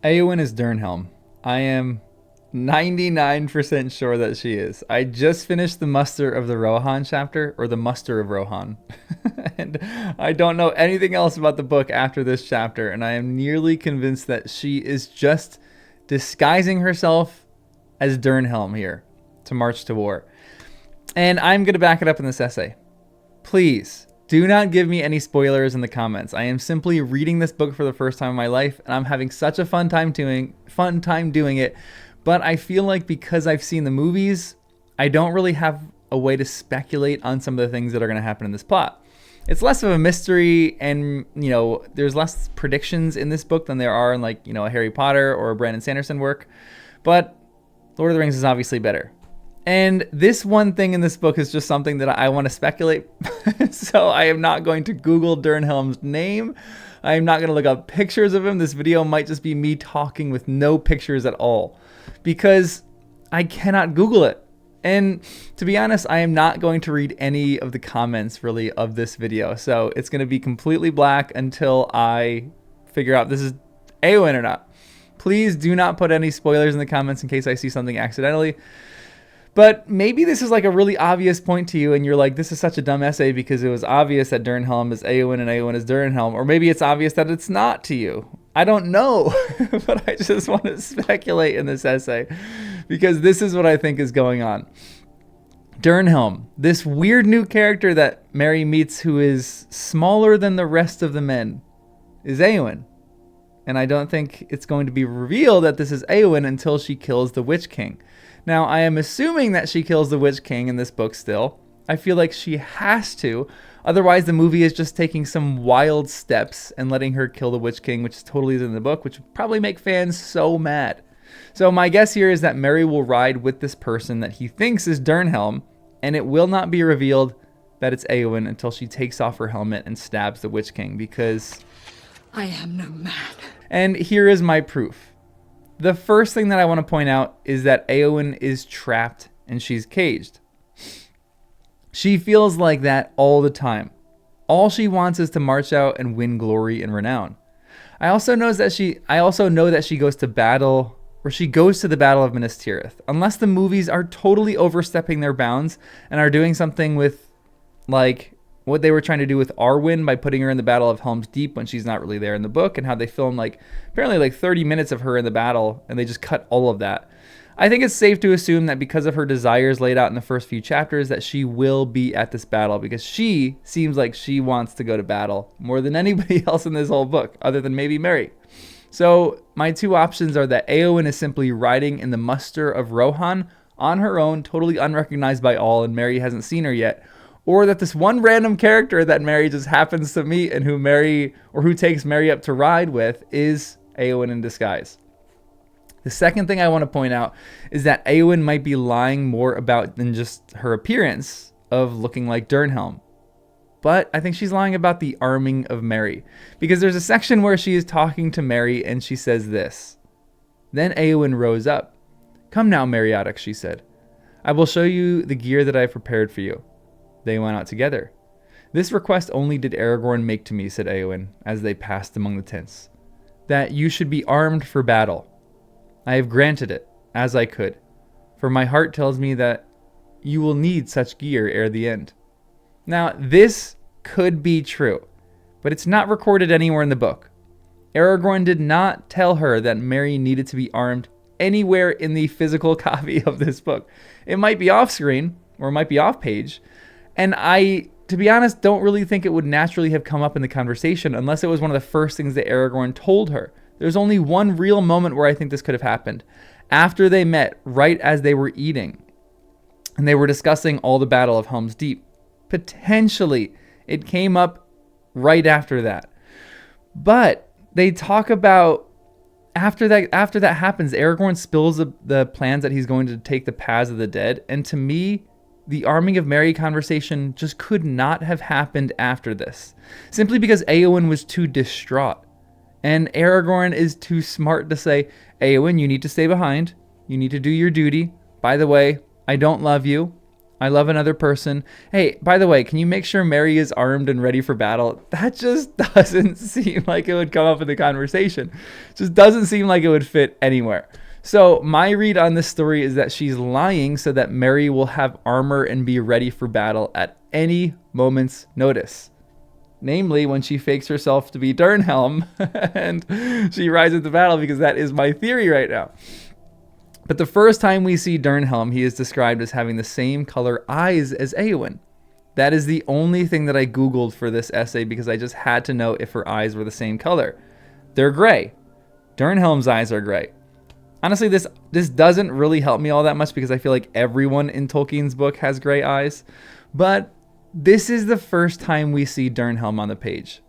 Eowyn is Dernhelm. I am 99% sure that she is. I just finished the Muster of the Rohan chapter, or the Muster of Rohan. And I don't know anything else about the book after this chapter, and I am nearly convinced that she is just disguising herself as Dernhelm here to march to war. And I'm going to back it up in this essay. Please do not give me any spoilers in the comments. I am simply reading this book for the first time in my life, and I'm having such a fun time doing it. But I feel like because I've seen the movies, I don't really have a way to speculate on some of the things that are going to happen in this plot. It's less of a mystery, and there's less predictions in this book than there are in a Harry Potter or a Brandon Sanderson work. But Lord of the Rings is obviously better. And this one thing in this book is just something that I want to speculate. So I am not going to Google Dernhelm's name. I am not going to look up pictures of him. This video might just be me talking with no pictures at all, because I cannot Google it. And to be honest, I am not going to read any of the comments really of this video. So it's going to be completely black until I figure out this is Eowyn or not. Please do not put any spoilers in the comments in case I see something accidentally. But maybe this is like a really obvious point to you, and you're like, this is such a dumb essay because it was obvious that Dernhelm is Eowyn and Eowyn is Dernhelm. Or maybe it's obvious that it's not to you. I don't know, but I just want to speculate in this essay because this is what I think is going on. Dernhelm, this weird new character that Merry meets who is smaller than the rest of the men, is Eowyn. And I don't think it's going to be revealed that this is Eowyn until she kills the Witch King. Now, I am assuming that she kills the Witch King in this book still. I feel like she has to. Otherwise, the movie is just taking some wild steps and letting her kill the Witch King, which totally is in the book, which would probably make fans so mad. So my guess here is that Merry will ride with this person that he thinks is Dernhelm, and it will not be revealed that it's Eowyn until she takes off her helmet and stabs the Witch King, because I am no man. And here is my proof. The first thing that I want to point out is that Eowyn is trapped and she's caged. She feels like that all the time. All she wants is to march out and win glory and renown. I also know that she goes to battle, or she goes to the Battle of Minas Tirith. Unless the movies are totally overstepping their bounds and are doing something with like what they were trying to do with Arwen by putting her in the Battle of Helm's Deep when she's not really there in the book, and how they film apparently 30 minutes of her in the battle and they just cut all of that. I think it's safe to assume that because of her desires laid out in the first few chapters that she will be at this battle, because she seems like she wants to go to battle more than anybody else in this whole book, other than maybe Merry. So my two options are that Eowyn is simply riding in the Muster of Rohan on her own, totally unrecognized by all, and Merry hasn't seen her yet, or that this one random character that Merry just happens to meet and who takes Merry up to ride with is Eowyn in disguise. The second thing I want to point out is that Eowyn might be lying more about than just her appearance of looking like Dernhelm. But I think she's lying about the arming of Merry, because there's a section where she is talking to Merry and she says this. Then Eowyn rose up. "Come now, Meriadoc," she said. "I will show you the gear that I have prepared for you." They went out together. "This request only did Aragorn make to me," said Eowyn, as they passed among the tents, "that you should be armed for battle. I have granted it, as I could, for my heart tells me that you will need such gear ere the end." Now, this could be true, but it's not recorded anywhere in the book. Aragorn did not tell her that Merry needed to be armed anywhere in the physical copy of this book. It might be off screen, or it might be off page, and I, to be honest, don't really think it would naturally have come up in the conversation unless it was one of the first things that Aragorn told her. There's only one real moment where I think this could have happened. After they met, right as they were eating, and they were discussing all the Battle of Helm's Deep. Potentially, it came up right after that. But they talk about, after that happens, Aragorn spills the plans that he's going to take the paths of the dead, and to me, the arming of Merry conversation just could not have happened after this, simply because Eowyn was too distraught. And Aragorn is too smart to say, "Eowyn, you need to stay behind. You need to do your duty. By the way, I don't love you. I love another person. Hey, by the way, can you make sure Mary is armed and ready for battle? That just doesn't seem like it would come up in the conversation. Just doesn't seem like it would fit anywhere. So my read on this story is that she's lying so that Mary will have armor and be ready for battle at any moment's notice. Namely, when she fakes herself to be Dernhelm and she rides into battle, because that is my theory right now. But the first time we see Dernhelm, he is described as having the same color eyes as Éowyn. That is the only thing that I Googled for this essay because I just had to know if her eyes were the same color. They're gray. Dernhelm's eyes are gray. Honestly, this doesn't really help me all that much because I feel like everyone in Tolkien's book has gray eyes. But this is the first time we see Dernhelm on the page.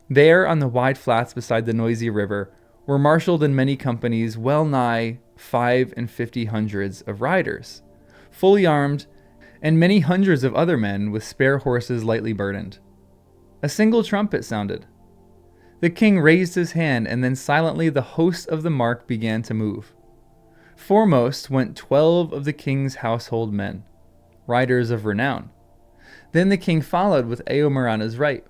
There, on the wide flats beside the noisy river, were marshaled in many companies well nigh 5 and 50 hundreds of riders, fully armed, and many hundreds of other men with spare horses lightly burdened. A single trumpet sounded. The king raised his hand, and then silently the host of the mark began to move. Foremost went 12 of the king's household men, riders of renown. Then the king followed with Éomer on his right.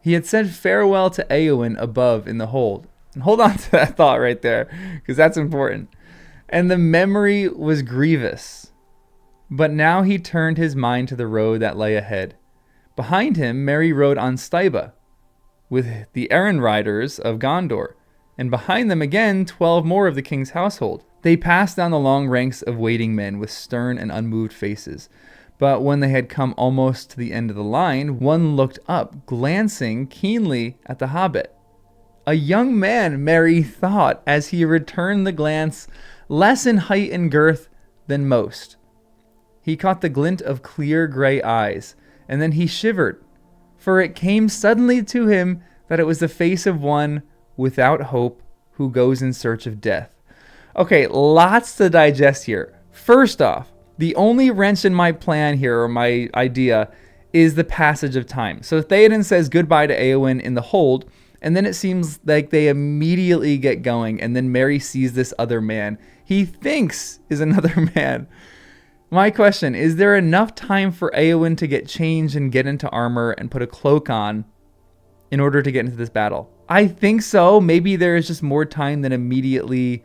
He had said farewell to Éowyn above in the hold. And hold on to that thought right there, because that's important. And the memory was grievous. But now he turned his mind to the road that lay ahead. Behind him, Merry rode on Staiba, with the errand riders of Gondor, and behind them again 12 more of the king's household. They passed down the long ranks of waiting men with stern and unmoved faces. But when they had come almost to the end of the line, one looked up, glancing keenly at the hobbit. A young man, Merry thought, as he returned the glance, less in height and girth than most. He caught the glint of clear gray eyes, and then he shivered, for it came suddenly to him that it was the face of one without hope who goes in search of death. Okay, lots to digest here. First off, the only wrench in my plan here, or my idea, is the passage of time. So Theoden says goodbye to Éowyn in the hold, and then it seems like they immediately get going, and then Merry sees this other man he thinks is another man. My question, is there enough time for Éowyn to get changed and get into armor and put a cloak on in order to get into this battle? I think so. Maybe there is just more time than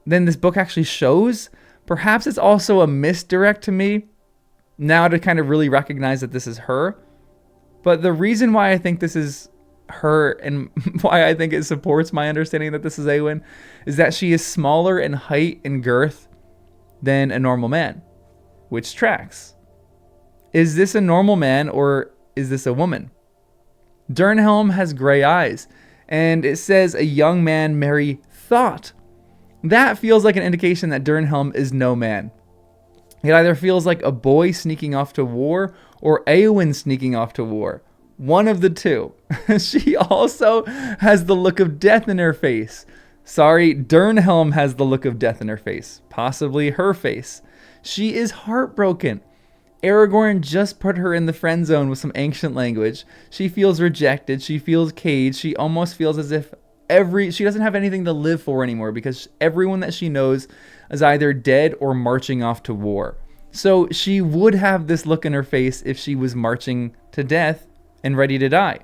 this book actually shows. Perhaps it's also a misdirect to me now to kind of really recognize that this is her. But the reason why I think this is her and why I think it supports my understanding that this is Éowyn is that she is smaller in height and girth than a normal man, which tracks. Is this a normal man or is this a woman? Dernhelm has gray eyes, and it says a young man Merry thought. That feels like an indication that Dernhelm is no man. It either feels like a boy sneaking off to war or Éowyn sneaking off to war. One of the two. She also has the look of death in her face. Sorry, Dernhelm has the look of death in her face. Possibly her face. She is heartbroken. Aragorn just put her in the friend zone with some ancient language. She feels rejected. She feels caged. She almost feels as if she doesn't have anything to live for anymore because everyone that she knows is either dead or marching off to war. So she would have this look in her face if she was marching to death and ready to die.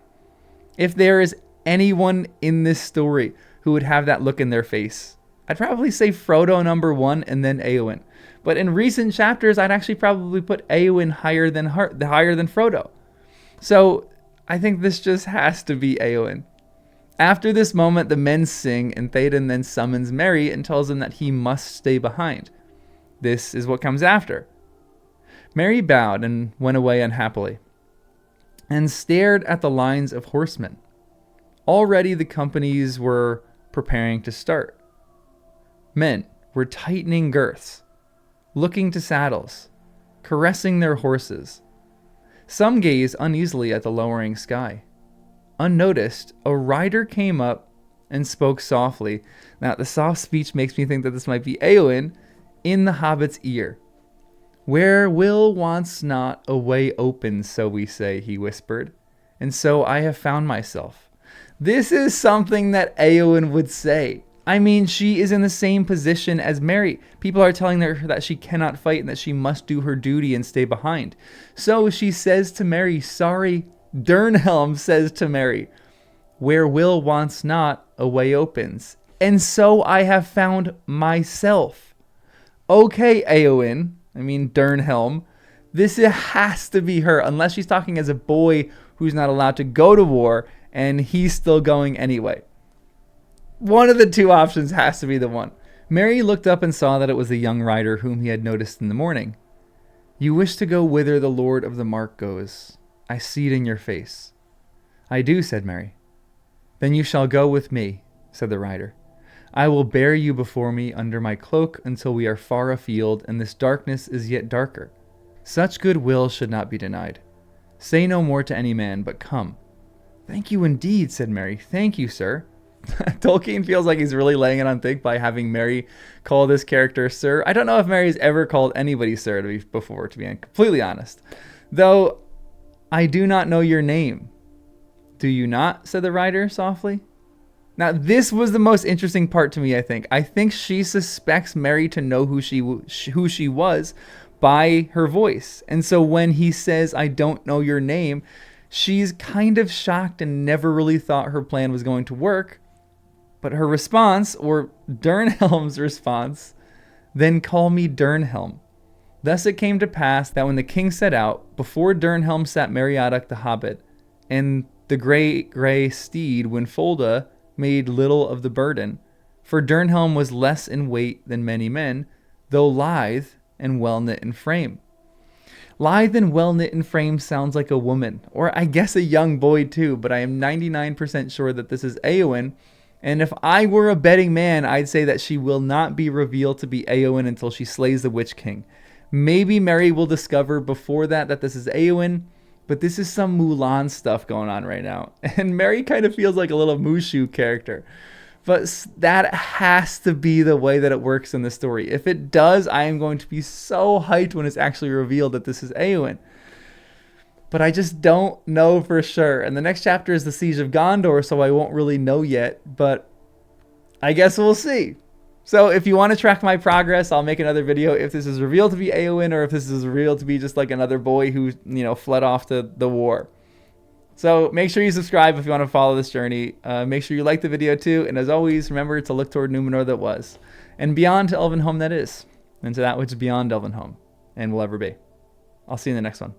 If there is anyone in this story who would have that look in their face, I'd probably say Frodo number one and then Éowyn. But in recent chapters, I'd actually probably put Éowyn higher than Frodo. So I think this just has to be Éowyn. After this moment, the men sing, and Theoden then summons Merry and tells him that he must stay behind. This is what comes after. Merry bowed and went away unhappily, and stared at the lines of horsemen. Already the companies were preparing to start. Men were tightening girths, looking to saddles, caressing their horses. Some gazed uneasily at the lowering sky. Unnoticed, a rider came up and spoke softly. Now, the soft speech makes me think that this might be Éowyn in the hobbit's ear. "Where will wants not, a way opens, so we say," he whispered. "And so I have found myself." This is something that Éowyn would say. I mean, she is in the same position as Mary. People are telling her that she cannot fight and that she must do her duty and stay behind. So she says to Mary, sorry, Dernhelm says to Mary, where will wants not, a way opens. And so I have found myself. Okay, Eowyn, I mean Dernhelm, this has to be her, unless she's talking as a boy who's not allowed to go to war and he's still going anyway. One of the two options has to be the one. Mary looked up and saw that it was the young rider whom he had noticed in the morning. You wish to go whither the Lord of the Mark goes. I see it in your face. I do, said Mary. Then you shall go with me, said the rider. I will bear you before me under my cloak until we are far afield and this darkness is yet darker. Such good will should not be denied. Say no more to any man, but come. Thank you indeed, said Mary. Thank you, sir. Tolkien feels like he's really laying it on thick by having Mary call this character sir. I don't know if Mary's ever called anybody sir before, to be completely honest. Though, I do not know your name. Do you not? Said the rider softly. Now, this was the most interesting part to me, I think. I think she suspects Mary to know who she was by her voice. And so when he says, I don't know your name, she's kind of shocked and never really thought her plan was going to work. But her response, or Dernhelm's response, then call me Dernhelm. Thus it came to pass that when the king set out, before Dernhelm sat Meriadoc the hobbit, and the grey steed Winfolda made little of the burden, for Dernhelm was less in weight than many men, though lithe and well knit in frame. Lithe and well knit in frame sounds like a woman, or I guess a young boy too, but I am 99% sure that this is Eowyn. And if I were a betting man, I'd say that she will not be revealed to be Eowyn until she slays the Witch King. Maybe Mary will discover before that this is Eowyn, but this is some Mulan stuff going on right now. And Mary kind of feels like a little Mushu character. But that has to be the way that it works in the story. If it does, I am going to be so hyped when it's actually revealed that this is Eowyn. But I just don't know for sure. And the next chapter is the Siege of Gondor, so I won't really know yet. But I guess we'll see. So if you want to track my progress, I'll make another video if this is revealed to be Eowyn or if this is revealed to be just like another boy who, fled off to the war. So make sure you subscribe if you want to follow this journey. Make sure you like the video too. And as always, remember to look toward Numenor that was, and beyond to Elvenhome that is, and to that which is beyond Elvenhome and will ever be. I'll see you in the next one.